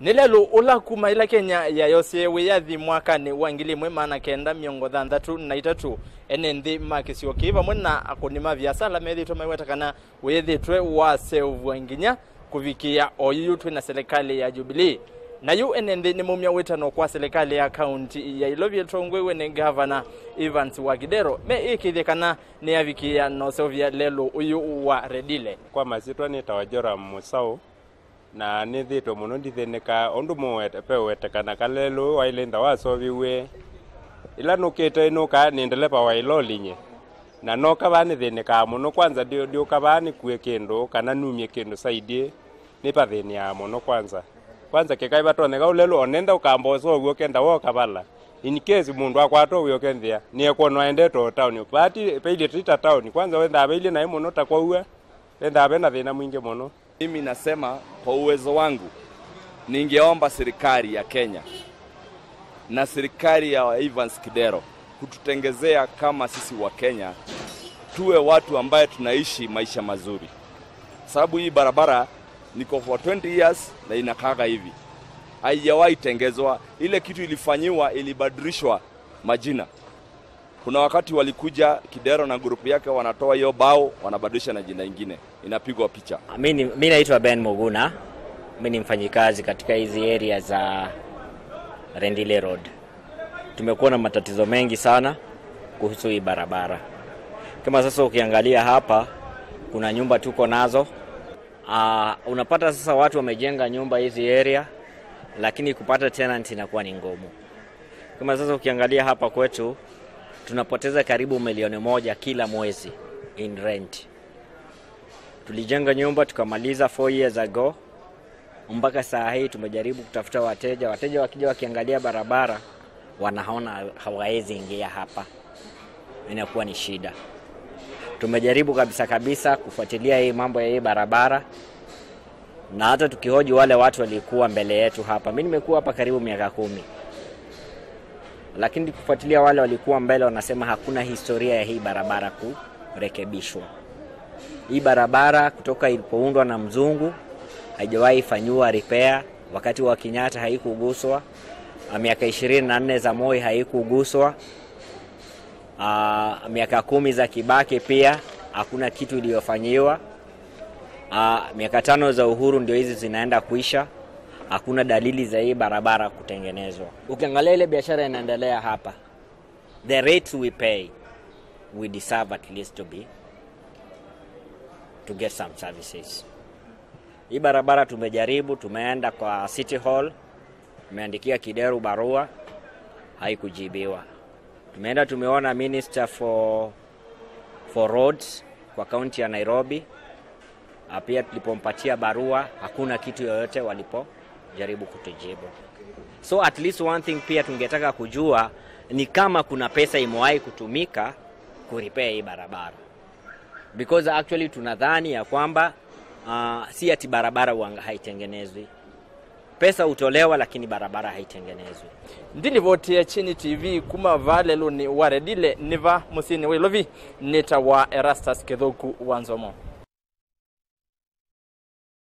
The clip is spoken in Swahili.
Nilelo ula kuma ila Kenya ya yose wiyathi mwaka ni wangili maana kenda miongo thanthatu na itatu enendi makisio kiva muna akunima biasala methitwe maiwetakana withitwe wase uvwanginya kuvikia oyutwe na serikali ya Jubilee na yu enendi ni mumya witano kwa serikali ya county ya Ilovia Tongwewe ne governor Evans Wagidero me ikithikana ni avikia no Sovia lelo uyu wa Redile kwa masitwa ni tawajora musao na nithito muno nditheneka ondu mwete pewetekana kalelo wailenda wasoviwe ila nukite nuka nindelepa wailolinye na noka bani theneka muno kwanza dio kabani kue kendo kana numie kendo saidie nipathenia muno kwanza kekai batoneka ulelo onenda ukambozo ogwo kenda woka bala in case mundu akwato uyo kendia ni ekono endeto town party peile trita town kwanza wenda abeile na muno takwa enda abena thina mwingi muno. Mimi nasema kwa uwezo wangu ningeomba serikali ya Kenya na serikali ya Evans Kidero kututengezea kama sisi wa Kenya tuwe watu ambaye tunaishi maisha mazuri. Sababu hii barabara niko for 20 years na inakaga hivi. Haijawahi tengezwa, ile kitu ilifanyiwa ilibadilishwa majina. Kuna wakati walikuja Kidero na grupu yake wanatoa hiyo bao wanabadilisha na jina lingine. Inapigwa picha. Mimi naitwa Ben Muguna. Mimi ni mfanyikazi katika hizi area za Rendile Road. Tumekuwa na matatizo mengi sana kuhusu hii barabara. Kama sasa ukiangalia hapa kuna nyumba tuko nazo. Unapata sasa watu wamejenga nyumba hizi area lakini kupata tenant inakuwa ni ngumu. Kama sasa ukiangalia hapa kwetu tunapoteza karibu 1,000,000 kila mwezi in rent. Tulijenga nyumba tukamaliza 4 years ago. Mpaka saa hii tumejaribu kutafuta wateja wakija wakiangalia barabara wanaona hawawezi ingia hapa. Inakuwa ni shida. Tumejaribu kabisa kufuatilia hii mambo ya hii barabara. Na hata tukihoji wale watu walikuwa mbele yetu hapa. Mimi nimekuwa hapa karibu miaka 10. Lakini kufuatilia wale walikuwa mbele wanasema hakuna historia ya hii barabara kurekebishwa. Hii barabara kutoka ilipoundwa na mzungu haijawahi fanywa repair. Wakati wa Kenyatta haikuguswa. Miaka 24 za Moi haikuguswa. Miaka 10 za Kibaki pia hakuna kitu iliyofanywa. Miaka 5 za Uhuru ndio hizi zinaenda kuisha. Hakuna dalili za hii barabara kutengenezwa. Ukiangalia ile biashara inaendelea hapa, the rates we pay, we deserve at least to get some services. Hii barabara tumejaribu, tumeenda kwa City Hall, tumeandikia Kidero barua, haikujibiwa. Tumeenda tumeona Minister for Roads kwa county ya Nairobi, pia tulipompatia barua hakuna kitu yoyote walipojaribu kutujibu. So at least one thing pia tungetaka kujua ni kama kuna pesa imewahi kutumika kurepair hii barabara. Because actually tunadhani ya kwamba si ati barabara haitengenezwi. Pesa utolewa lakini barabara haitengenezwi. Ndili voti ya Chini TV kuma valelo ni waredile niva musini welovi neta wa Erastus Kethoku Wanzomo.